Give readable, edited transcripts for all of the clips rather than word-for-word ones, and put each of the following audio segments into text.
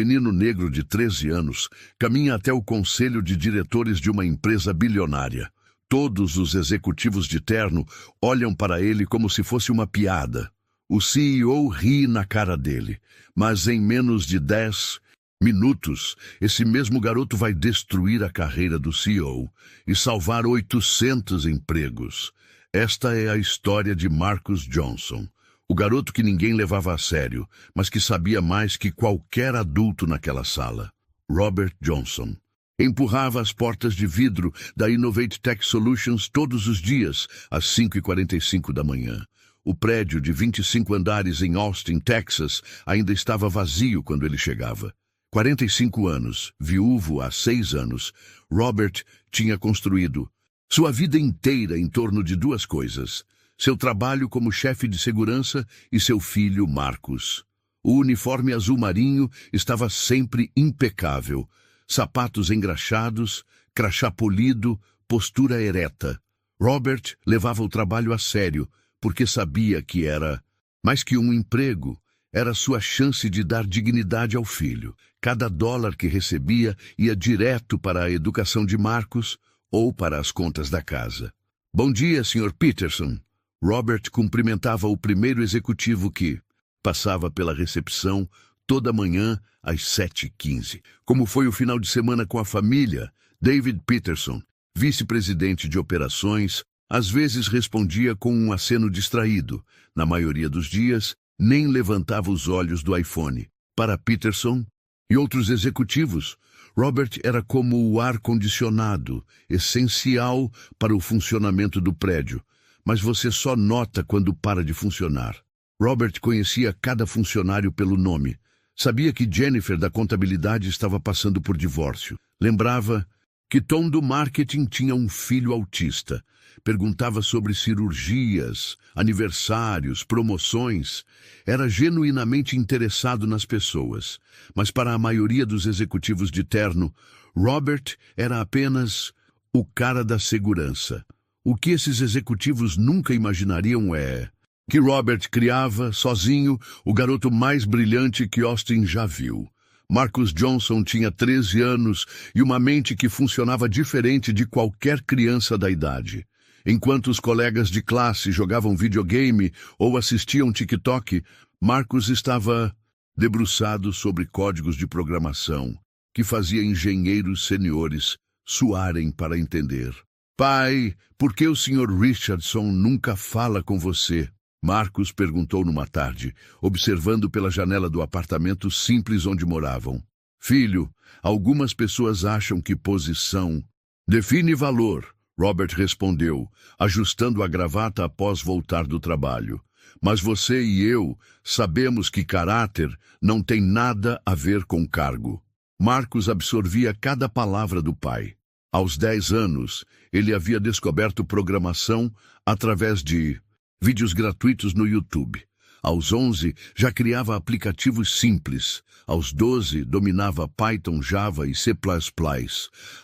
menino negro de 13 anos caminha até o conselho de diretores de uma empresa bilionária. Todos os executivos de terno olham para ele como se fosse uma piada. O CEO ri na cara dele, mas em menos de 10 minutos, esse mesmo garoto vai destruir a carreira do CEO e salvar 800 empregos. Esta é a história de Marcus Johnson, o garoto que ninguém levava a sério, mas que sabia mais que qualquer adulto naquela sala. Robert Johnson empurrava as portas de vidro da Innovate Tech Solutions todos os dias, às 5h45 da manhã. O prédio de 25 andares em Austin, Texas, ainda estava vazio quando ele chegava. 45 anos, viúvo há 6 anos, Robert tinha construído sua vida inteira em torno de 2 coisas: seu trabalho como chefe de segurança e seu filho Marcus. O uniforme azul marinho estava sempre impecável, sapatos engraxados, crachá polido, postura ereta. Robert levava o trabalho a sério, porque sabia que era mais que um emprego, era sua chance de dar dignidade ao filho. Cada dólar que recebia ia direto para a educação de Marcus ou para as contas da casa. Bom dia, Sr. Peterson. Robert cumprimentava o primeiro executivo que passava pela recepção toda manhã às 7h15. Como foi o final de semana com a família? David Peterson, vice-presidente de operações, às vezes respondia com um aceno distraído. Na maioria dos dias, nem levantava os olhos do iPhone. Para Peterson e outros executivos, Robert era como o ar-condicionado, essencial para o funcionamento do prédio, mas você só nota quando para de funcionar. Robert conhecia cada funcionário pelo nome. Sabia que Jennifer da contabilidade estava passando por divórcio. Lembrava que Tom do marketing tinha um filho autista. Perguntava sobre cirurgias, aniversários, promoções. Era genuinamente interessado nas pessoas. Mas para a maioria dos executivos de terno, Robert era apenas o cara da segurança. O que esses executivos nunca imaginariam é que Robert criava, sozinho, o garoto mais brilhante que Austin já viu. Marcus Johnson tinha 13 anos e uma mente que funcionava diferente de qualquer criança da idade. Enquanto os colegas de classe jogavam videogame ou assistiam TikTok, Marcus estava debruçado sobre códigos de programação que fazia engenheiros seniores suarem para entender. Pai, por que o Sr. Richardson nunca fala com você? Marcus perguntou numa tarde, observando pela janela do apartamento simples onde moravam. Filho, algumas pessoas acham que posição define valor, Robert respondeu, ajustando a gravata após voltar do trabalho. Mas você e eu sabemos que caráter não tem nada a ver com cargo. Marcus absorvia cada palavra do pai. Aos 10 anos, ele havia descoberto programação através de vídeos gratuitos no YouTube. Aos 11, já criava aplicativos simples. Aos 12, dominava Python, Java e C++.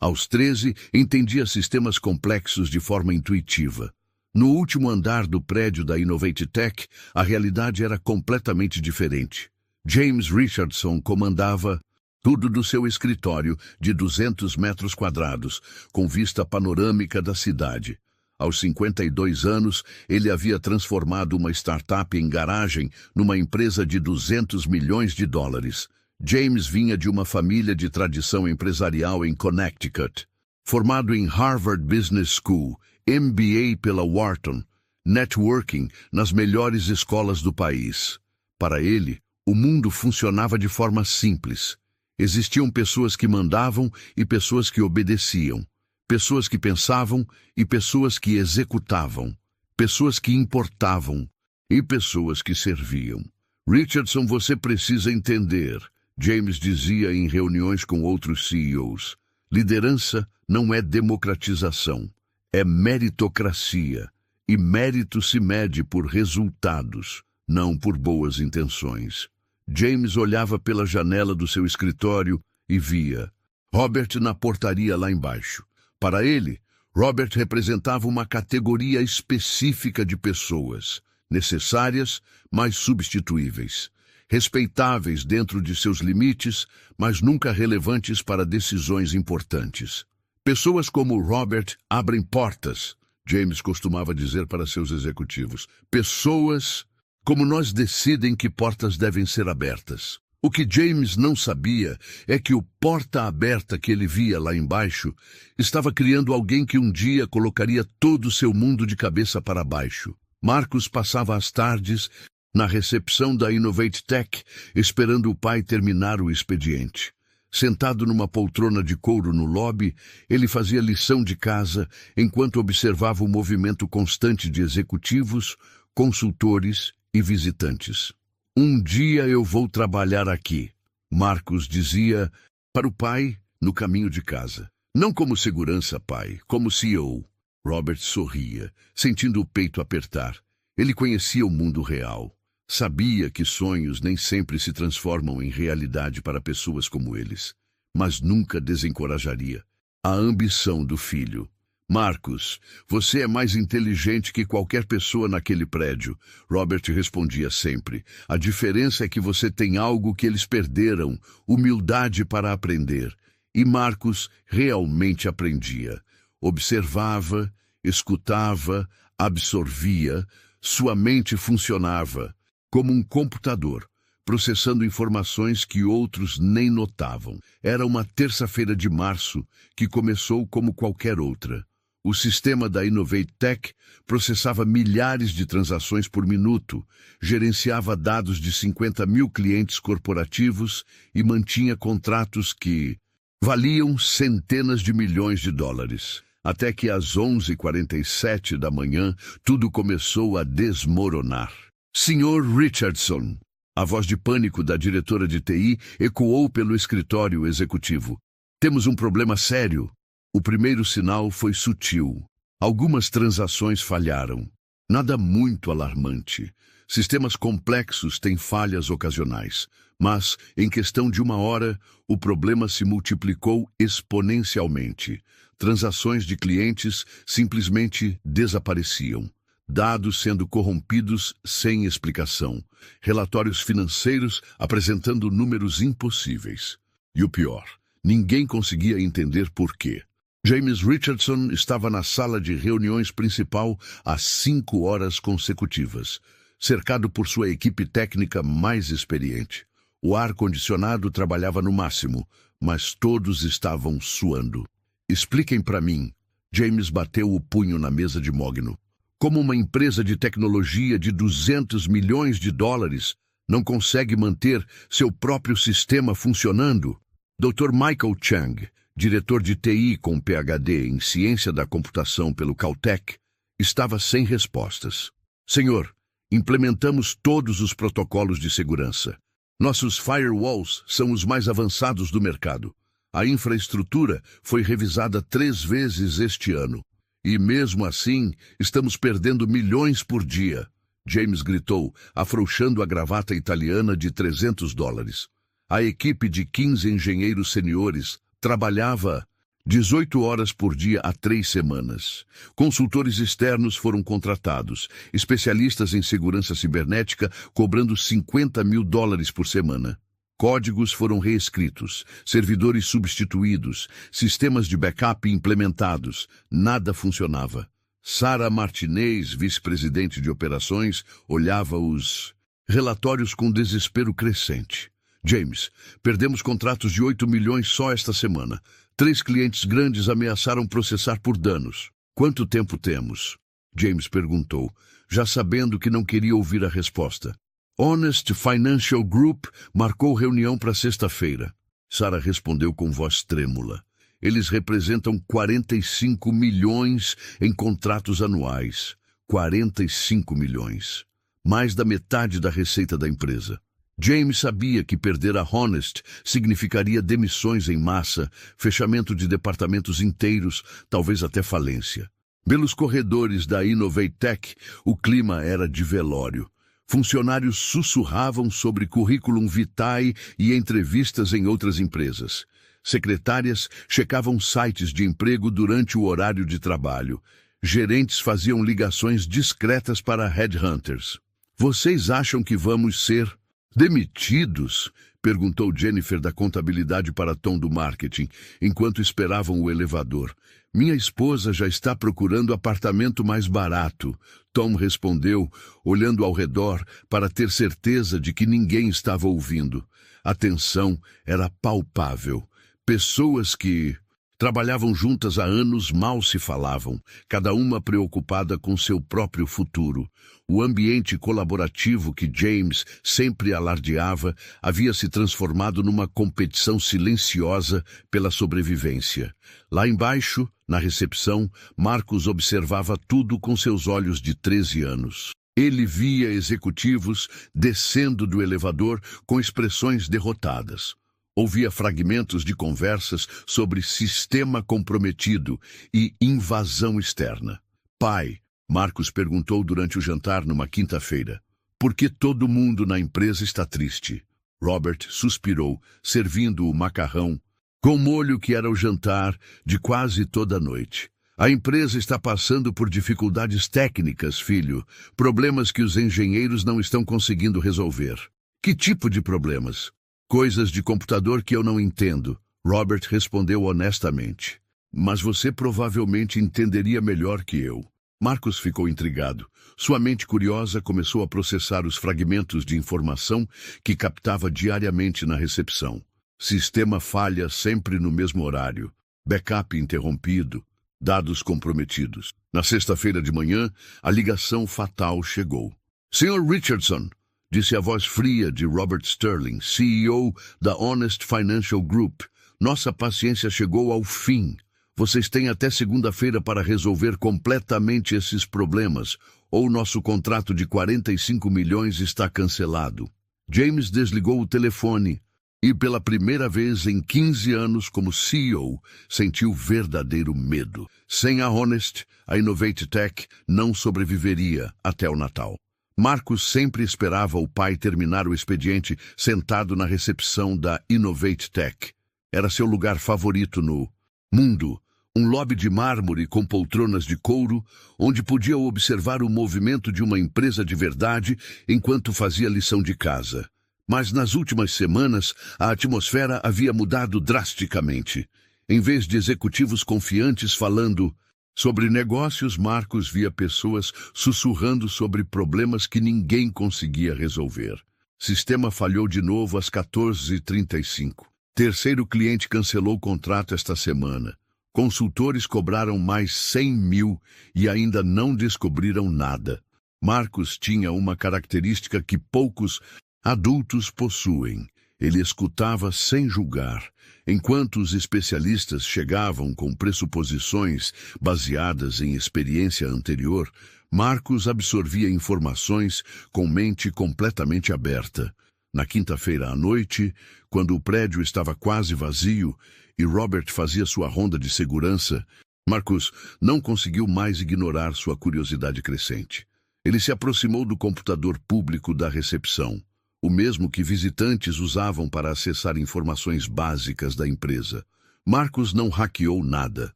Aos 13, entendia sistemas complexos de forma intuitiva. No último andar do prédio da Innovate Tech, a realidade era completamente diferente. James Richardson comandava tudo do seu escritório de 200 metros quadrados, com vista panorâmica da cidade. Aos 52 anos, ele havia transformado uma startup em garagem numa empresa de 200 milhões de dólares. James vinha de uma família de tradição empresarial em Connecticut. Formado em Harvard Business School, MBA pela Wharton, networking nas melhores escolas do país. Para ele, o mundo funcionava de forma simples. Existiam pessoas que mandavam e pessoas que obedeciam. Pessoas que pensavam e pessoas que executavam. Pessoas que importavam e pessoas que serviam. Richardson, você precisa entender, James dizia em reuniões com outros CEOs. Liderança não é democratização, é meritocracia. E mérito se mede por resultados, não por boas intenções. James olhava pela janela do seu escritório e via Robert na portaria lá embaixo. Para ele, Robert representava uma categoria específica de pessoas, necessárias, mas substituíveis. respeitáveis dentro de seus limites, mas nunca relevantes para decisões importantes. Pessoas como Robert abrem portas, James costumava dizer para seus executivos. Pessoas como nós decidem que portas devem ser abertas. O que James não sabia é que o porta aberta que ele via lá embaixo estava criando alguém que um dia colocaria todo o seu mundo de cabeça para baixo. Marcus passava as tardes na recepção da Innovate Tech, esperando o pai terminar o expediente. Sentado numa poltrona de couro no lobby, ele fazia lição de casa enquanto observava o movimento constante de executivos, consultores e visitantes. Um dia eu vou trabalhar aqui, Marcus dizia para o pai no caminho de casa. Não como segurança, pai, como CEO. Robert sorria, sentindo o peito apertar. Ele conhecia o mundo real. Sabia que sonhos nem sempre se transformam em realidade para pessoas como eles, mas nunca desencorajaria a ambição do filho. Marcus, você é mais inteligente que qualquer pessoa naquele prédio, Robert respondia sempre. A diferença é que você tem algo que eles perderam, humildade para aprender. E Marcus realmente aprendia. Observava, escutava, absorvia, sua mente funcionava como um computador, processando informações que outros nem notavam. Era uma terça-feira de março que começou como qualquer outra. O sistema da Innovate Tech processava milhares de transações por minuto, gerenciava dados de 50 mil clientes corporativos e mantinha contratos que valiam centenas de milhões de dólares. Até que às 11h47 da manhã, tudo começou a desmoronar. Sr. Richardson, a voz de pânico da diretora de TI ecoou pelo escritório executivo. Temos um problema sério. O primeiro sinal foi sutil. Algumas transações falharam. Nada muito alarmante. Sistemas complexos têm falhas ocasionais. Mas, em questão de uma hora, o problema se multiplicou exponencialmente. Transações de clientes simplesmente desapareciam. Dados sendo corrompidos sem explicação. Relatórios financeiros apresentando números impossíveis. E o pior, ninguém conseguia entender por quê. James Richardson estava na sala de reuniões principal há 5 horas consecutivas, cercado por sua equipe técnica mais experiente. O ar-condicionado trabalhava no máximo, mas todos estavam suando. Expliquem para mim. James bateu o punho na mesa de mogno. Como uma empresa de tecnologia de 200 milhões de dólares não consegue manter seu próprio sistema funcionando? Dr. Michael Chang, diretor de TI com PhD em Ciência da Computação pelo Caltech, estava sem respostas. Senhor, implementamos todos os protocolos de segurança. Nossos firewalls são os mais avançados do mercado. A infraestrutura foi revisada 3 vezes este ano. E mesmo assim, estamos perdendo milhões por dia. James gritou, afrouxando a gravata italiana de $300. A equipe de 15 engenheiros seniores trabalhava 18 horas por dia há 3 semanas. Consultores externos foram contratados, especialistas em segurança cibernética cobrando $50 mil por semana. Códigos foram reescritos, servidores substituídos, sistemas de backup implementados. Nada funcionava. Sarah Martinez, vice-presidente de operações, olhava os relatórios com desespero crescente. James, perdemos contratos de 8 milhões só esta semana. 3 clientes grandes ameaçaram processar por danos. Quanto tempo temos? James perguntou, já sabendo que não queria ouvir a resposta. Honest Financial Group marcou reunião para sexta-feira. Sarah respondeu com voz trêmula. Eles representam 45 milhões em contratos anuais. 45 milhões. Mais da metade da receita da empresa. James sabia que perder a Honest significaria demissões em massa, fechamento de departamentos inteiros, talvez até falência. Pelos corredores da Innovate Tech, o clima era de velório. Funcionários sussurravam sobre currículum vitae e entrevistas em outras empresas. Secretárias checavam sites de emprego durante o horário de trabalho. Gerentes faziam ligações discretas para headhunters. Vocês acham que vamos ser Demitidos? Perguntou Jennifer da contabilidade para Tom do marketing, enquanto esperavam o elevador. Minha esposa já está procurando apartamento mais barato. Tom respondeu, olhando ao redor para ter certeza de que ninguém estava ouvindo. A tensão era palpável. Pessoas que trabalhavam juntas há anos mal se falavam, cada uma preocupada com seu próprio futuro. O ambiente colaborativo que James sempre alardeava havia se transformado numa competição silenciosa pela sobrevivência. Lá embaixo, na recepção, Marcos observava tudo com seus olhos de 13 anos. Ele via executivos descendo do elevador com expressões derrotadas. Ouvia fragmentos de conversas sobre sistema comprometido e invasão externa. Pai, Marcos perguntou durante o jantar numa quinta-feira, por que todo mundo na empresa está triste? Robert suspirou, servindo o macarrão, com molho que era o jantar de quase toda a noite. A empresa está passando por dificuldades técnicas, filho, problemas que os engenheiros não estão conseguindo resolver. Que tipo de problemas? Coisas de computador que eu não entendo, Robert respondeu honestamente. Mas você provavelmente entenderia melhor que eu. Marcos ficou intrigado. Sua mente curiosa começou a processar os fragmentos de informação que captava diariamente na recepção. Sistema falha sempre no mesmo horário. Backup interrompido. Dados comprometidos. Na sexta-feira de manhã, a ligação fatal chegou. Sr. Richardson, disse a voz fria de Robert Sterling, CEO da Honest Financial Group. Nossa paciência chegou ao fim. Vocês têm até segunda-feira para resolver completamente esses problemas, ou nosso contrato de 45 milhões está cancelado. James desligou o telefone e, pela primeira vez em 15 anos como CEO, sentiu verdadeiro medo. Sem a Honest, a Innovate Tech não sobreviveria até o Natal. Marcos sempre esperava o pai terminar o expediente sentado na recepção da Innovate Tech. Era seu lugar favorito no mundo, um lobby de mármore com poltronas de couro, onde podia observar o movimento de uma empresa de verdade enquanto fazia lição de casa. Mas nas últimas semanas, a atmosfera havia mudado drasticamente. Em vez de executivos confiantes falando sobre negócios, Marcos via pessoas sussurrando sobre problemas que ninguém conseguia resolver. Sistema falhou de novo às 14h35. Terceiro cliente cancelou o contrato esta semana. Consultores cobraram mais 100 mil e ainda não descobriram nada. Marcos tinha uma característica que poucos adultos possuem. Ele escutava sem julgar. Enquanto os especialistas chegavam com pressuposições baseadas em experiência anterior, Marcos absorvia informações com mente completamente aberta. Na quinta-feira à noite, quando o prédio estava quase vazio e Robert fazia sua ronda de segurança, Marcos não conseguiu mais ignorar sua curiosidade crescente. Ele se aproximou do computador público da recepção, o mesmo que visitantes usavam para acessar informações básicas da empresa. Marcos não hackeou nada,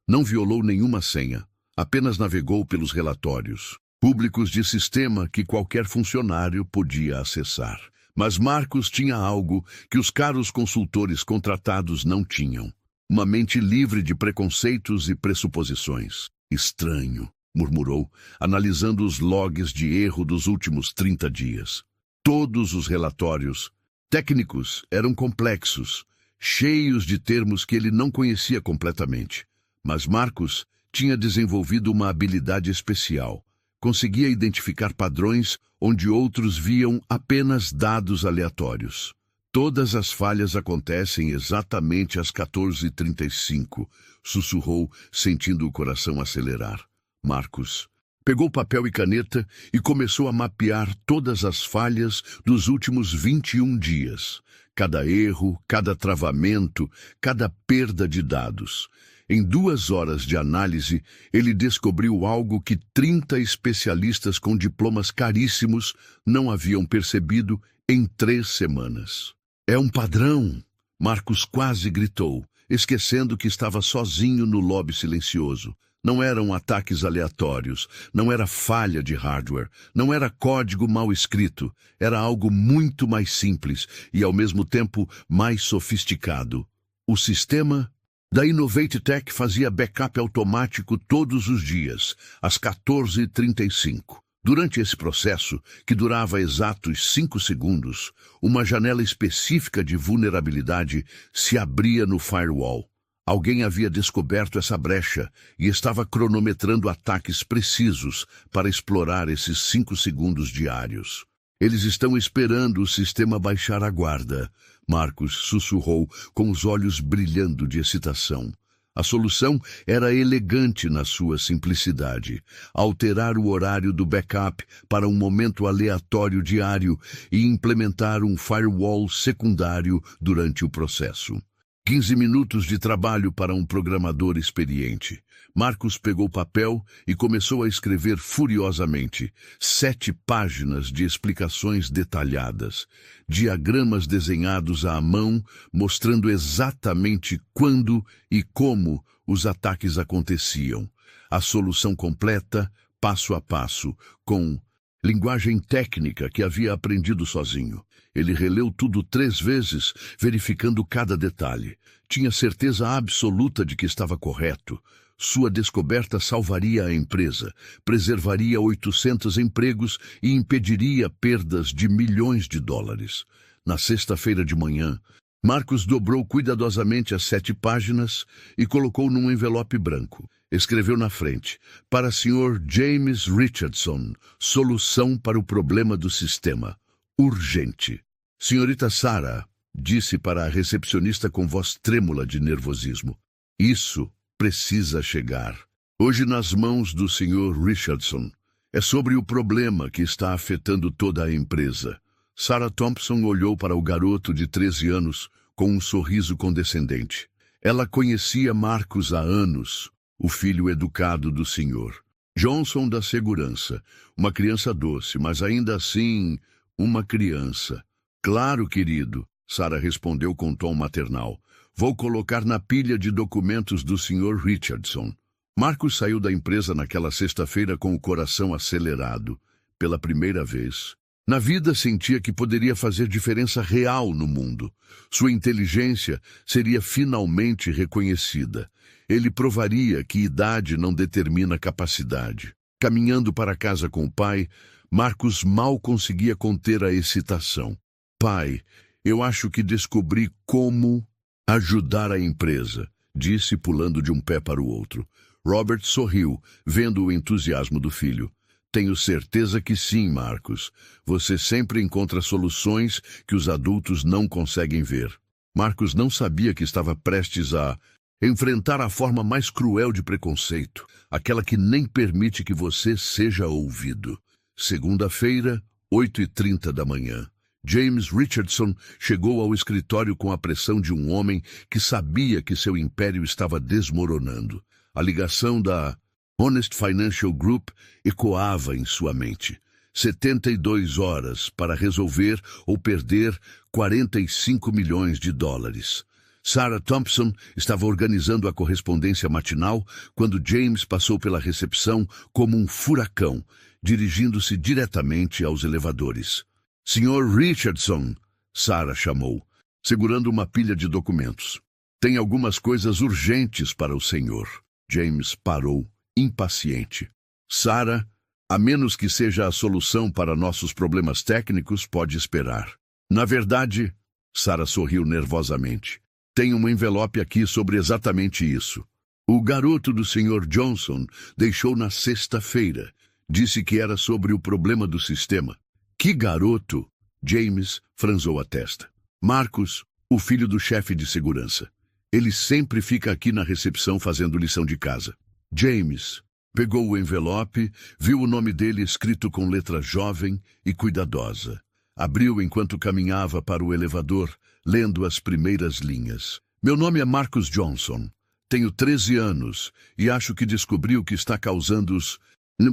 não violou nenhuma senha, apenas navegou pelos relatórios públicos de sistema que qualquer funcionário podia acessar. Mas Marcos tinha algo que os caros consultores contratados não tinham. Uma mente livre de preconceitos e pressuposições. Estranho, murmurou, analisando os logs de erro dos últimos 30 dias. Todos os relatórios técnicos eram complexos, cheios de termos que ele não conhecia completamente. Mas Marcos tinha desenvolvido uma habilidade especial. Conseguia identificar padrões onde outros viam apenas dados aleatórios. Todas as falhas acontecem exatamente às 14h35, sussurrou, sentindo o coração acelerar. Marcos pegou papel e caneta e começou a mapear todas as falhas dos últimos 21 dias. Cada erro, cada travamento, cada perda de dados. Em 2 horas de análise, ele descobriu algo que 30 especialistas com diplomas caríssimos não haviam percebido em 3 semanas. É um padrão! Marcos quase gritou, esquecendo que estava sozinho no lobby silencioso. Não eram ataques aleatórios, não era falha de hardware, não era código mal escrito, era algo muito mais simples e, ao mesmo tempo, mais sofisticado. O sistema da Innovate Tech fazia backup automático todos os dias, às 14h35. Durante esse processo, que durava exatos 5 segundos, uma janela específica de vulnerabilidade se abria no firewall. Alguém havia descoberto essa brecha e estava cronometrando ataques precisos para explorar esses 5 segundos diários. Eles estão esperando o sistema baixar a guarda, Marcus sussurrou, com os olhos brilhando de excitação. A solução era elegante na sua simplicidade: alterar o horário do backup para um momento aleatório diário e implementar um firewall secundário durante o processo. 15 minutos de trabalho para um programador experiente. Marcus pegou papel e começou a escrever furiosamente 7 páginas de explicações detalhadas, diagramas desenhados à mão, mostrando exatamente quando e como os ataques aconteciam. A solução completa, passo a passo, com linguagem técnica que havia aprendido sozinho. Ele releu tudo 3 vezes, verificando cada detalhe. Tinha certeza absoluta de que estava correto. Sua descoberta salvaria a empresa, preservaria 800 empregos e impediria perdas de milhões de dólares. Na sexta-feira de manhã, Marcus dobrou cuidadosamente as 7 páginas e colocou num envelope branco. Escreveu na frente: para Sr. James Richardson, solução para o problema do sistema. Urgente. Senhorita Sarah, disse para a recepcionista com voz trêmula de nervosismo. Isso precisa chegar. Hoje nas mãos do Sr. Richardson. É sobre o problema que está afetando toda a empresa. Sarah Thompson olhou para o garoto de 13 anos com um sorriso condescendente. Ela conhecia Marcus há anos, o filho educado do Sr. Johnson da segurança. Uma criança doce, mas ainda assim, uma criança. Claro, querido, Sarah respondeu com tom maternal. Vou colocar na pilha de documentos do Sr. Richardson. Marcus saiu da empresa naquela sexta-feira com o coração acelerado. Pela primeira vez. Na vida sentia que poderia fazer diferença real no mundo. Sua inteligência seria finalmente reconhecida. Ele provaria que idade não determina capacidade. Caminhando para casa com o pai, Marcus mal conseguia conter a excitação. Pai, eu acho que descobri como ajudar a empresa, disse pulando de um pé para o outro. Robert sorriu, vendo o entusiasmo do filho. Tenho certeza que sim, Marcus. Você sempre encontra soluções que os adultos não conseguem ver. Marcus não sabia que estava prestes a enfrentar a forma mais cruel de preconceito, aquela que nem permite que você seja ouvido. Segunda-feira, 8h30 da manhã. James Richardson chegou ao escritório com a pressão de um homem que sabia que seu império estava desmoronando. A ligação da Honest Financial Group ecoava em sua mente. 72 horas para resolver ou perder 45 milhões de dólares. Sarah Thompson estava organizando a correspondência matinal quando James passou pela recepção como um furacão, dirigindo-se diretamente aos elevadores. Sr. Richardson, Sarah chamou, segurando uma pilha de documentos. Tem algumas coisas urgentes para o senhor. James parou, impaciente. Sarah, a menos que seja a solução para nossos problemas técnicos, pode esperar. Na verdade, Sarah sorriu nervosamente. Tem um envelope aqui sobre exatamente isso. O garoto do Sr. Johnson deixou na sexta-feira. Disse que era sobre o problema do sistema. Que garoto? James franzou a testa. Marcus, o filho do chefe de segurança. Ele sempre fica aqui na recepção fazendo lição de casa. James pegou o envelope, viu o nome dele escrito com letra jovem e cuidadosa. Abriu enquanto caminhava para o elevador, lendo as primeiras linhas. Meu nome é Marcus Johnson. Tenho 13 anos e acho que descobri o que está causando os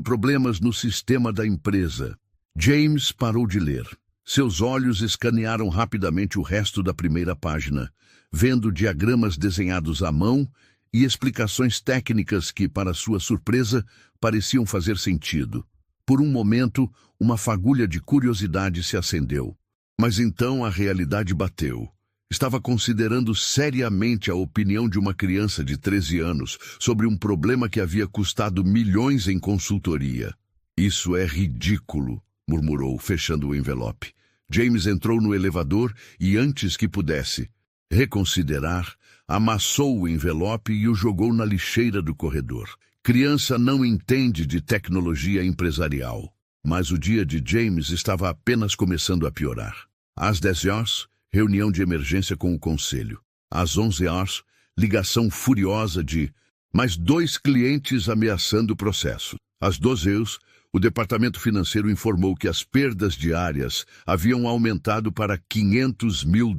problemas no sistema da empresa. James parou de ler. Seus olhos escanearam rapidamente o resto da primeira página, vendo diagramas desenhados à mão e explicações técnicas que, para sua surpresa, pareciam fazer sentido. Por um momento, uma fagulha de curiosidade se acendeu. Mas então a realidade bateu. Estava considerando seriamente a opinião de uma criança de 13 anos sobre um problema que havia custado milhões em consultoria. Isso é ridículo, murmurou, fechando o envelope. James entrou no elevador e, antes que pudesse reconsiderar, amassou o envelope e o jogou na lixeira do corredor. Criança não entende de tecnologia empresarial. Mas o dia de James estava apenas começando a piorar. Às 10 horas, reunião de emergência com o conselho. Às 11 horas, ligação furiosa de mais 2 clientes ameaçando o processo. Às 12 horas, o departamento financeiro informou que as perdas diárias haviam aumentado para $500 mil.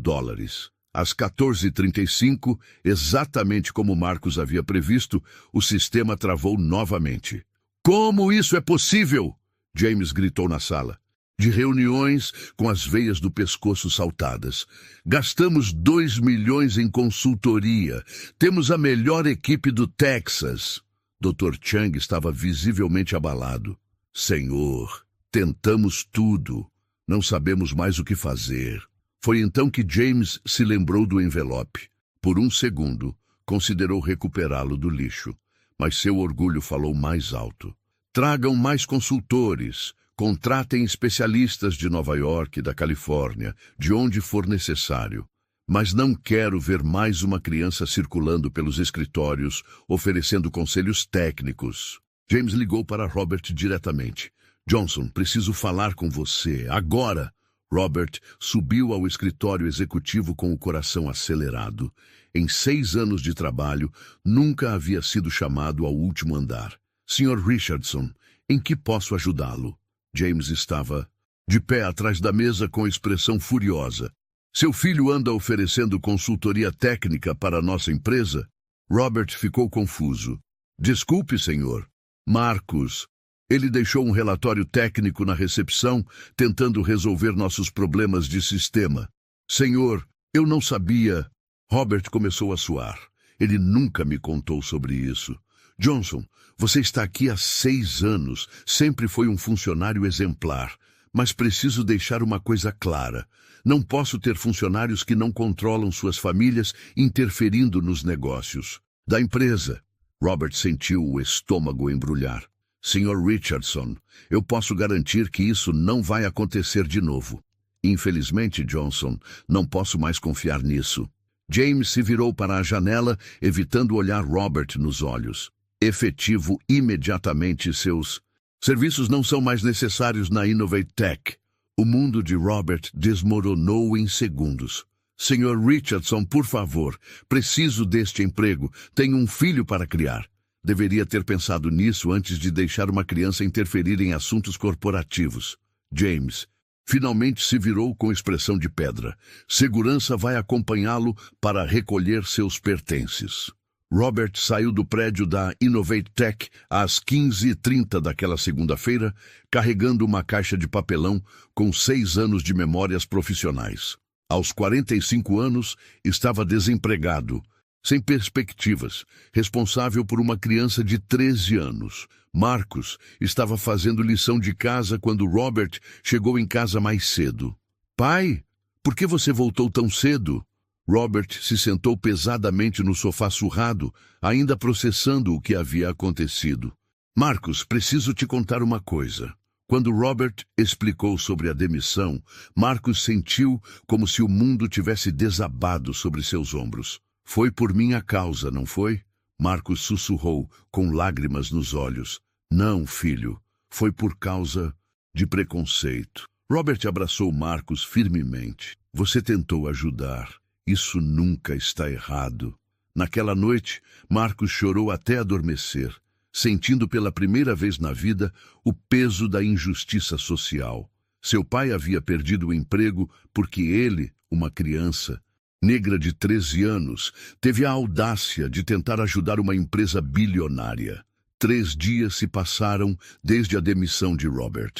Às 14h35, exatamente como Marcos havia previsto, o sistema travou novamente. Como isso é possível? James gritou na sala. De reuniões com as veias do pescoço saltadas. Gastamos 2 milhões em consultoria. Temos a melhor equipe do Texas. Dr. Chang estava visivelmente abalado. Senhor, tentamos tudo. Não sabemos mais o que fazer. Foi então que James se lembrou do envelope. Por um segundo, considerou recuperá-lo do lixo. Mas seu orgulho falou mais alto. Tragam mais consultores. Contratem especialistas de Nova York e da Califórnia, de onde for necessário. Mas não quero ver mais uma criança circulando pelos escritórios, oferecendo conselhos técnicos. James ligou para Robert diretamente. Johnson, preciso falar com você, agora! Robert subiu ao escritório executivo com o coração acelerado. Em 6 anos de trabalho, nunca havia sido chamado ao último andar. Sr. Richardson, em que posso ajudá-lo? James estava de pé atrás da mesa com expressão furiosa. Seu filho anda oferecendo consultoria técnica para a nossa empresa? Robert ficou confuso. Desculpe, senhor. Marcos. Ele deixou um relatório técnico na recepção, tentando resolver nossos problemas de sistema. Senhor, eu não sabia. Robert começou a suar. Ele nunca me contou sobre isso. Johnson, você está aqui há 6 anos, sempre foi um funcionário exemplar. Mas preciso deixar uma coisa clara. Não posso ter funcionários que não controlam suas famílias interferindo nos negócios da empresa. Robert sentiu o estômago embrulhar. Sr. Richardson, eu posso garantir que isso não vai acontecer de novo. Infelizmente, Johnson, não posso mais confiar nisso. James se virou para a janela, evitando olhar Robert nos olhos. Efetivo imediatamente seus serviços não são mais necessários na Innovate Tech. O mundo de Robert desmoronou em segundos. Sr. Richardson, por favor, preciso deste emprego. Tenho um filho para criar. Deveria ter pensado nisso antes de deixar uma criança interferir em assuntos corporativos. James finalmente se virou com expressão de pedra. Segurança vai acompanhá-lo para recolher seus pertences. Robert saiu do prédio da Innovate Tech às 15h30 daquela segunda-feira, carregando uma caixa de papelão com 6 anos de memórias profissionais. Aos 45 anos, estava desempregado, sem perspectivas, responsável por uma criança de 13 anos. Marcos estava fazendo lição de casa quando Robert chegou em casa mais cedo. Pai, por que você voltou tão cedo? Robert se sentou pesadamente no sofá surrado, ainda processando o que havia acontecido. Marcos, preciso te contar uma coisa. Quando Robert explicou sobre a demissão, Marcos sentiu como se o mundo tivesse desabado sobre seus ombros. Foi por minha causa, não foi? Marcos sussurrou, com lágrimas nos olhos. Não, filho, foi por causa de preconceito. Robert abraçou Marcos firmemente. Você tentou ajudar. Isso nunca está errado. Naquela noite, Marcos chorou até adormecer, sentindo pela primeira vez na vida o peso da injustiça social. Seu pai havia perdido o emprego porque ele, uma criança negra de 13 anos, teve a audácia de tentar ajudar uma empresa bilionária. 3 dias se passaram desde a demissão de Robert.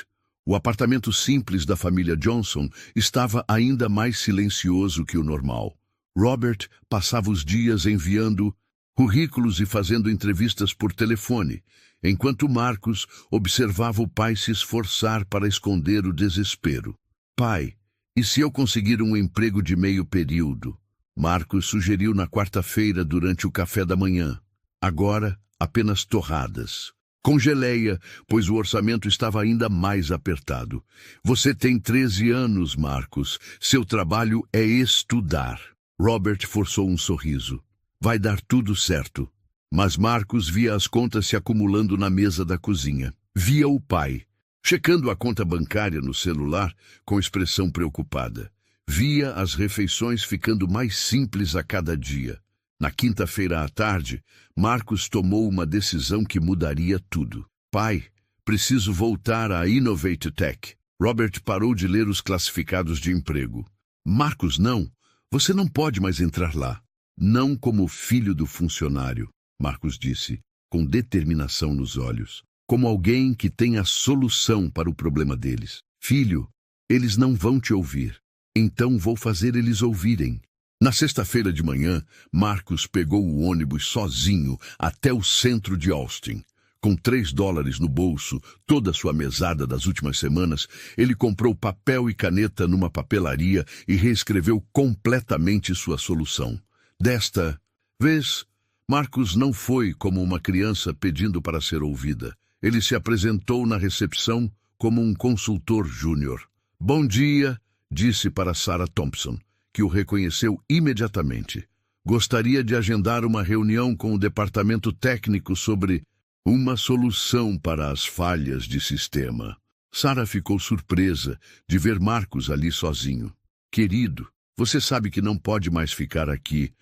O apartamento simples da família Johnson estava ainda mais silencioso que o normal. Robert passava os dias enviando currículos e fazendo entrevistas por telefone, enquanto Marcos observava o pai se esforçar para esconder o desespero. Pai, e se eu conseguir um emprego de meio período? Marcos sugeriu na quarta-feira durante o café da manhã. Agora, apenas torradas. Com geleia, pois o orçamento estava ainda mais apertado. Você tem 13 anos, Marcos. Seu trabalho é estudar. Robert forçou um sorriso. Vai dar tudo certo. Mas Marcos via as contas se acumulando na mesa da cozinha. Via o pai, checando a conta bancária no celular com expressão preocupada. Via as refeições ficando mais simples a cada dia. Na quinta-feira à tarde, Marcos tomou uma decisão que mudaria tudo. Pai, preciso voltar à Innovate Tech. Robert parou de ler os classificados de emprego. Marcos, não. Você não pode mais entrar lá. Não como filho do funcionário, Marcos disse, com determinação nos olhos. Como alguém que tem a solução para o problema deles. Filho, eles não vão te ouvir. Então vou fazer eles ouvirem. Na sexta-feira de manhã, Marcos pegou o ônibus sozinho até o centro de Austin. Com $3 no bolso, toda a sua mesada das últimas semanas, ele comprou papel e caneta numa papelaria e reescreveu completamente sua solução. Desta vez, Marcos não foi como uma criança pedindo para ser ouvida. Ele se apresentou na recepção como um consultor júnior. Bom dia, disse para Sarah Thompson, que o reconheceu imediatamente. Gostaria de agendar uma reunião com o departamento técnico sobre uma solução para as falhas de sistema. Sarah ficou surpresa de ver Marcos ali sozinho. Querido, você sabe que não pode mais ficar aqui.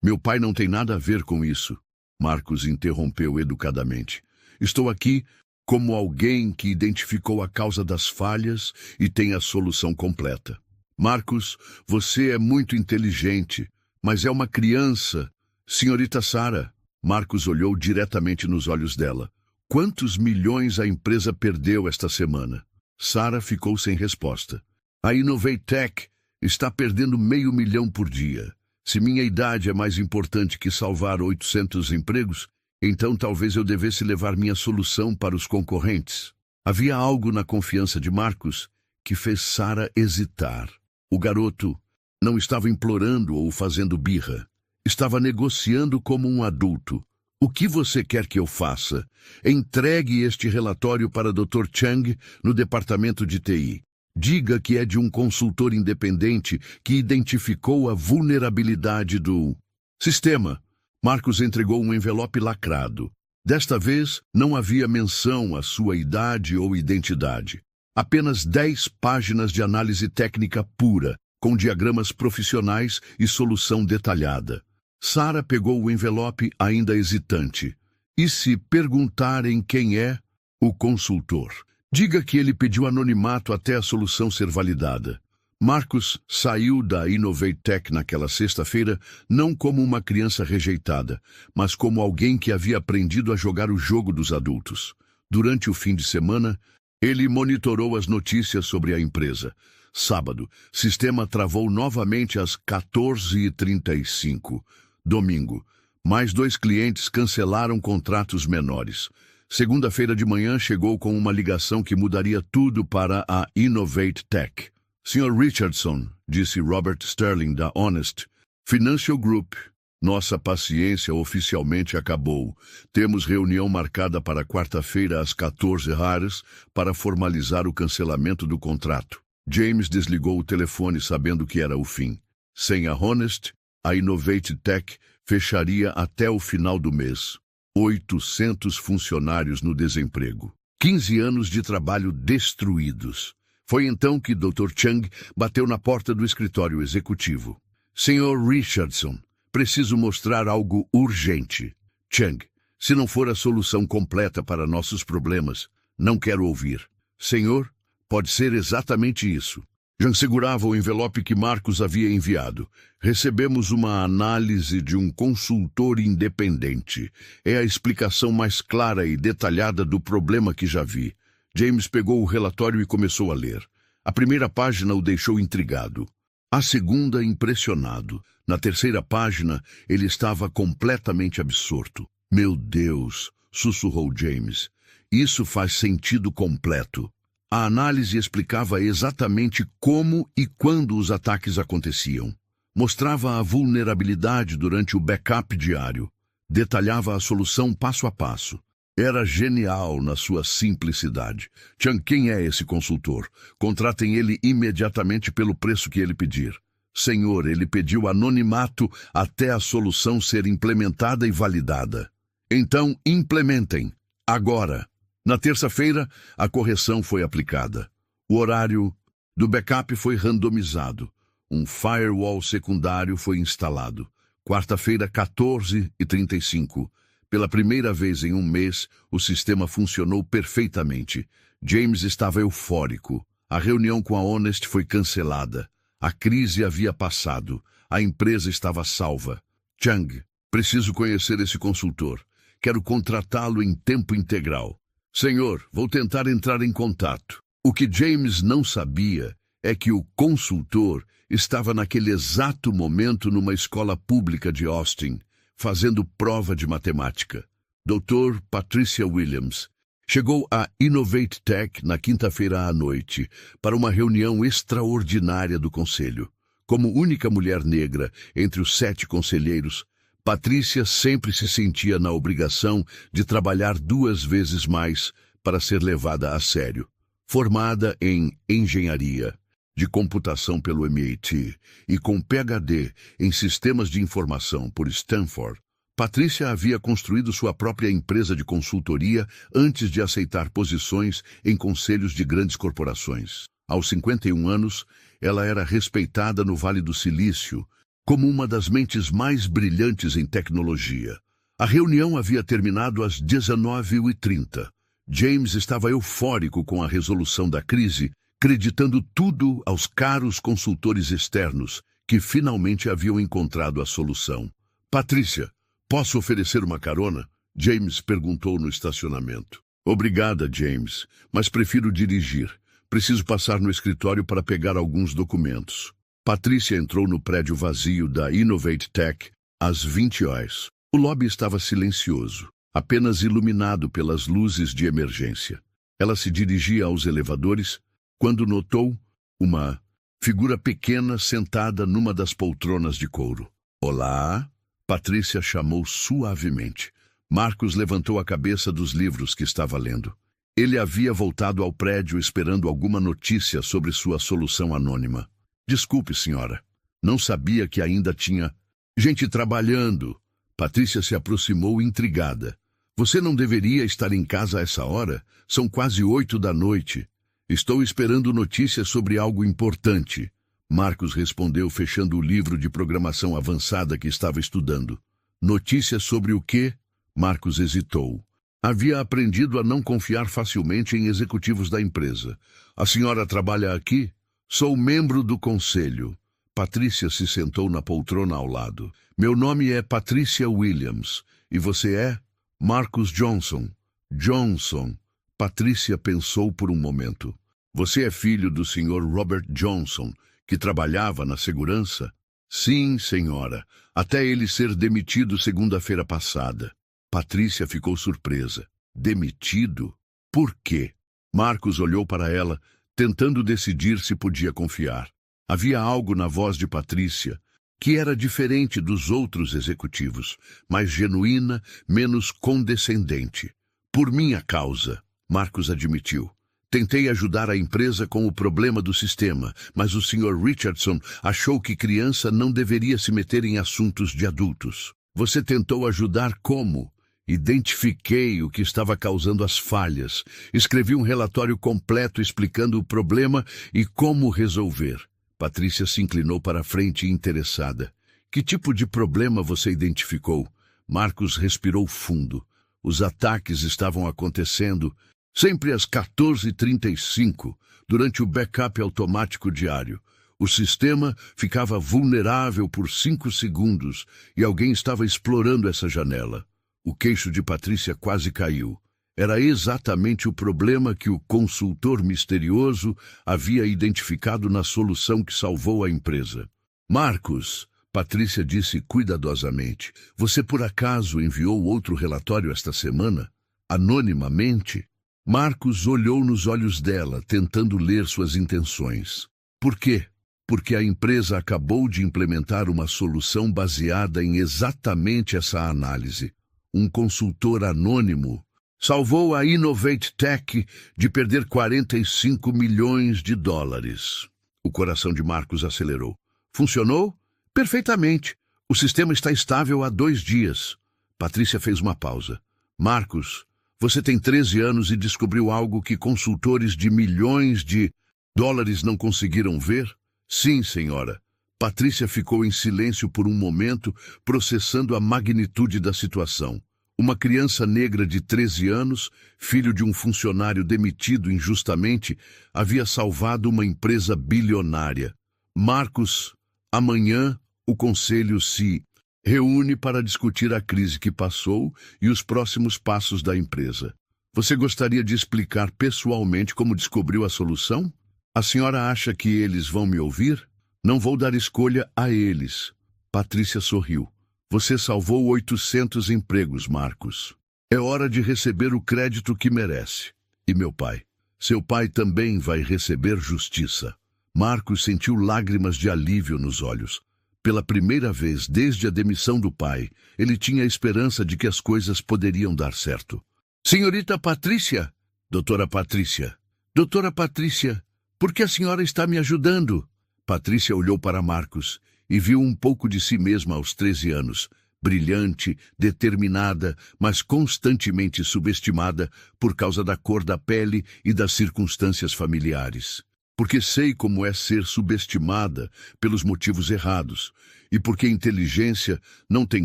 Meu pai não tem nada a ver com isso. Marcos interrompeu educadamente. Estou aqui como alguém que identificou a causa das falhas e tem a solução completa. Marcos, você é muito inteligente, mas é uma criança. Senhorita Sarah, Marcos olhou diretamente nos olhos dela. Quantos milhões a empresa perdeu esta semana? Sarah ficou sem resposta. A Innovate Tech está perdendo $500 mil por dia. Se minha idade é mais importante que salvar 800 empregos, então talvez eu devesse levar minha solução para os concorrentes. Havia algo na confiança de Marcos que fez Sarah hesitar. O garoto não estava implorando ou fazendo birra. Estava negociando como um adulto. O que você quer que eu faça? Entregue este relatório para Dr. Chang no departamento de TI. Diga que é de um consultor independente que identificou a vulnerabilidade do sistema. Marcos entregou um envelope lacrado. Desta vez, não havia menção à sua idade ou identidade. Apenas 10 páginas de análise técnica pura, com diagramas profissionais e solução detalhada. Sarah pegou o envelope ainda hesitante. E se perguntarem quem é o consultor? Diga que ele pediu anonimato até a solução ser validada. Marcos saiu da Innovate Tech naquela sexta-feira não como uma criança rejeitada, mas como alguém que havia aprendido a jogar o jogo dos adultos. Durante o fim de semana, ele monitorou as notícias sobre a empresa. Sábado, sistema travou novamente às 14h35. Domingo, mais 2 clientes cancelaram contratos menores. Segunda-feira de manhã chegou com uma ligação que mudaria tudo para a Innovate Tech. Sr. Richardson, disse Robert Sterling da Honest Financial Group, nossa paciência oficialmente acabou. Temos reunião marcada para quarta-feira às 14h para formalizar o cancelamento do contrato. James desligou o telefone sabendo que era o fim. Sem a Honest, a Innovate Tech fecharia até o final do mês. 800 funcionários no desemprego. 15 anos de trabalho destruídos. Foi então que Dr. Chang bateu na porta do escritório executivo. Sr. Richardson, preciso mostrar algo urgente. Chang, se não for a solução completa para nossos problemas, não quero ouvir. Senhor, pode ser exatamente isso. Jean segurava o envelope que Marcos havia enviado. Recebemos uma análise de um consultor independente. É a explicação mais clara e detalhada do problema que já vi. James pegou o relatório e começou a ler. A primeira página o deixou intrigado. A segunda, impressionado. Na terceira página, ele estava completamente absorto. Meu Deus, sussurrou James. Isso faz sentido completo. A análise explicava exatamente como e quando os ataques aconteciam. Mostrava a vulnerabilidade durante o backup diário. Detalhava a solução passo a passo. Era genial na sua simplicidade. Chang, quem é esse consultor? Contratem ele imediatamente pelo preço que ele pedir. Senhor, ele pediu anonimato até a solução ser implementada e validada. Então, implementem. Agora. Na terça-feira, a correção foi aplicada. O horário do backup foi randomizado. Um firewall secundário foi instalado. Quarta-feira, 14h35. Pela primeira vez em um mês, o sistema funcionou perfeitamente. James estava eufórico. A reunião com a Honest foi cancelada. A crise havia passado. A empresa estava salva. Chang, preciso conhecer esse consultor. Quero contratá-lo em tempo integral. Senhor, vou tentar entrar em contato. O que James não sabia é que o consultor estava naquele exato momento numa escola pública de Austin, fazendo prova de matemática. Dr. Patricia Williams chegou à Innovate Tech na quinta-feira à noite para uma reunião extraordinária do conselho. Como única mulher negra entre os 7 conselheiros, Patrícia sempre se sentia na obrigação de trabalhar 2 vezes mais para ser levada a sério. Formada em engenharia de computação pelo MIT e com PhD em sistemas de informação por Stanford, Patrícia havia construído sua própria empresa de consultoria antes de aceitar posições em conselhos de grandes corporações. Aos 51 anos, ela era respeitada no Vale do Silício como uma das mentes mais brilhantes em tecnologia. A reunião havia terminado às 19h30. James estava eufórico com a resolução da crise, creditando tudo aos caros consultores externos que finalmente haviam encontrado a solução. Patrícia, posso oferecer uma carona? James perguntou no estacionamento. Obrigada, James, mas prefiro dirigir. Preciso passar no escritório para pegar alguns documentos. Patrícia entrou no prédio vazio da Innovate Tech às 20 horas. O lobby estava silencioso, apenas iluminado pelas luzes de emergência. Ela se dirigia aos elevadores quando notou uma figura pequena sentada numa das poltronas de couro. Olá, Patrícia chamou suavemente. Marcos levantou a cabeça dos livros que estava lendo. Ele havia voltado ao prédio esperando alguma notícia sobre sua solução anônima. Desculpe, senhora. Não sabia que ainda tinha gente trabalhando. Patrícia se aproximou intrigada. Você não deveria estar em casa a essa hora? São quase 8 da noite. Estou esperando notícias sobre algo importante. Marcos respondeu, fechando o livro de programação avançada que estava estudando. Notícias sobre o quê? Marcos hesitou. Havia aprendido a não confiar facilmente em executivos da empresa. A senhora trabalha aqui? Sou membro do conselho. Patrícia se sentou na poltrona ao lado. Meu nome é Patricia Williams. E você é? Marcus Johnson. Johnson. Patrícia pensou por um momento. Você é filho do Sr. Robert Johnson, que trabalhava na segurança? Sim, senhora. Até ele ser demitido segunda-feira passada. Patrícia ficou surpresa. Demitido? Por quê? Marcos olhou para ela, tentando decidir se podia confiar. Havia algo na voz de Patrícia que era diferente dos outros executivos, mais genuína, menos condescendente. Por minha causa, Marcos admitiu. Tentei ajudar a empresa com o problema do sistema, mas o Sr. Richardson achou que criança não deveria se meter em assuntos de adultos. Você tentou ajudar como? Identifiquei o que estava causando as falhas. Escrevi um relatório completo explicando o problema e como resolver. Patrícia se inclinou para a frente interessada. Que tipo de problema você identificou? Marcos respirou fundo. Os ataques estavam acontecendo sempre às 14h35, durante o backup automático diário. O sistema ficava vulnerável por 5 segundos e alguém estava explorando essa janela. O queixo de Patrícia quase caiu. Era exatamente o problema que o consultor misterioso havia identificado na solução que salvou a empresa. Marcos, Patrícia disse cuidadosamente, você por acaso enviou outro relatório esta semana? Anonimamente? Marcos olhou nos olhos dela, tentando ler suas intenções. Por quê? Porque a empresa acabou de implementar uma solução baseada em exatamente essa análise. Um consultor anônimo salvou a Innovate Tech de perder 45 milhões de dólares. O coração de Marcos acelerou. Funcionou? Perfeitamente. O sistema está estável há 2 dias. Patrícia fez uma pausa. Marcos, você tem 13 anos e descobriu algo que consultores de milhões de dólares não conseguiram ver? Sim, senhora. Patrícia ficou em silêncio por um momento, processando a magnitude da situação. Uma criança negra de 13 anos, filho de um funcionário demitido injustamente, havia salvado uma empresa bilionária. Marcos, amanhã o conselho se reúne para discutir a crise que passou e os próximos passos da empresa. Você gostaria de explicar pessoalmente como descobriu a solução? A senhora acha que eles vão me ouvir? Não vou dar escolha a eles. Patrícia sorriu. Você salvou 800 empregos, Marcos. É hora de receber o crédito que merece. E meu pai? Seu pai também vai receber justiça. Marcos sentiu lágrimas de alívio nos olhos. Pela primeira vez desde a demissão do pai, ele tinha a esperança de que as coisas poderiam dar certo. Senhorita Patrícia? Doutora Patrícia. Doutora Patrícia, por que a senhora está me ajudando? Patrícia olhou para Marcos e viu um pouco de si mesma aos 13 anos, brilhante, determinada, mas constantemente subestimada por causa da cor da pele e das circunstâncias familiares. Porque sei como é ser subestimada pelos motivos errados, e porque inteligência não tem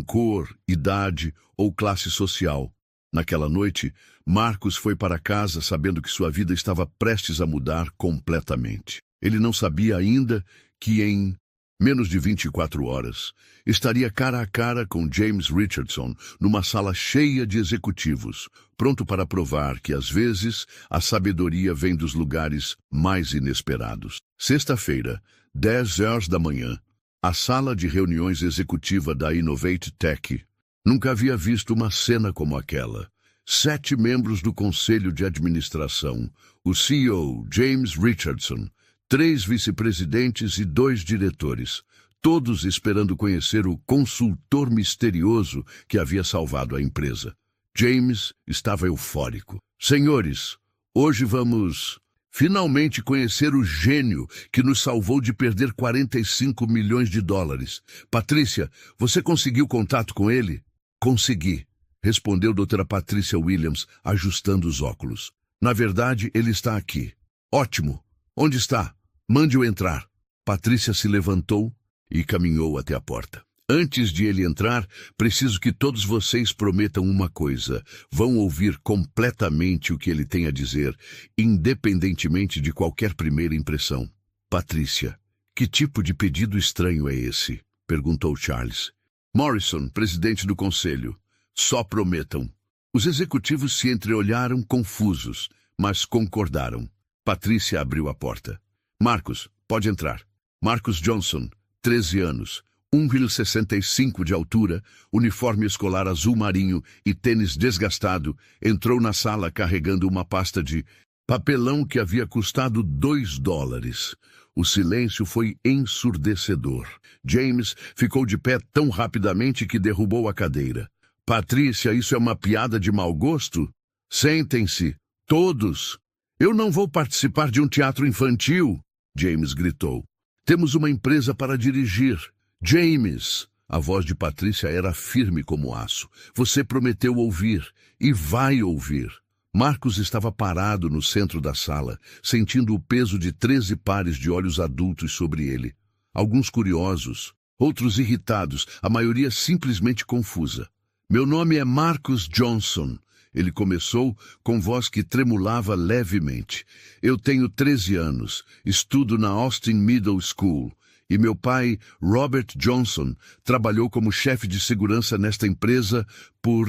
cor, idade ou classe social. Naquela noite, Marcos foi para casa sabendo que sua vida estava prestes a mudar completamente. Ele não sabia ainda que em menos de 24 horas, estaria cara a cara com James Richardson numa sala cheia de executivos, pronto para provar que, às vezes, a sabedoria vem dos lugares mais inesperados. Sexta-feira, 10 horas da manhã, a sala de reuniões executiva da Innovate Tech. Nunca havia visto uma cena como aquela. 7 membros do conselho de administração, o CEO, James Richardson, 3 vice-presidentes e 2 diretores, todos esperando conhecer o consultor misterioso que havia salvado a empresa. James estava eufórico. Senhores, hoje vamos finalmente conhecer o gênio que nos salvou de perder 45 milhões de dólares. Patrícia, você conseguiu contato com ele? Consegui, respondeu doutora Patrícia Williams, ajustando os óculos. Na verdade, ele está aqui. Ótimo. Onde está? Mande-o entrar. Patrícia se levantou e caminhou até a porta. Antes de ele entrar, preciso que todos vocês prometam uma coisa. Vão ouvir completamente o que ele tem a dizer, independentemente de qualquer primeira impressão. Patrícia, que tipo de pedido estranho é esse? Perguntou Charles. Morrison, presidente do conselho. Só prometam. Os executivos se entreolharam confusos, mas concordaram. Patrícia abriu a porta. Marcos, pode entrar. Marcos Johnson, 13 anos, 1,65 de altura, uniforme escolar azul marinho e tênis desgastado, entrou na sala carregando uma pasta de papelão que havia custado $2. O silêncio foi ensurdecedor. James ficou de pé tão rapidamente que derrubou a cadeira. Patrícia, isso é uma piada de mau gosto? Sentem-se, todos. Eu não vou participar de um teatro infantil, James gritou. Temos uma empresa para dirigir. James! A voz de Patrícia era firme como aço. Você prometeu ouvir, e vai ouvir. Marcos estava parado no centro da sala, sentindo o peso de 13 pares de olhos adultos sobre ele. Alguns curiosos, outros irritados, a maioria simplesmente confusa. Meu nome é Marcos Johnson. Ele começou com voz que tremulava levemente. Eu tenho 13 anos, estudo na Austin Middle School, e meu pai, Robert Johnson, trabalhou como chefe de segurança nesta empresa por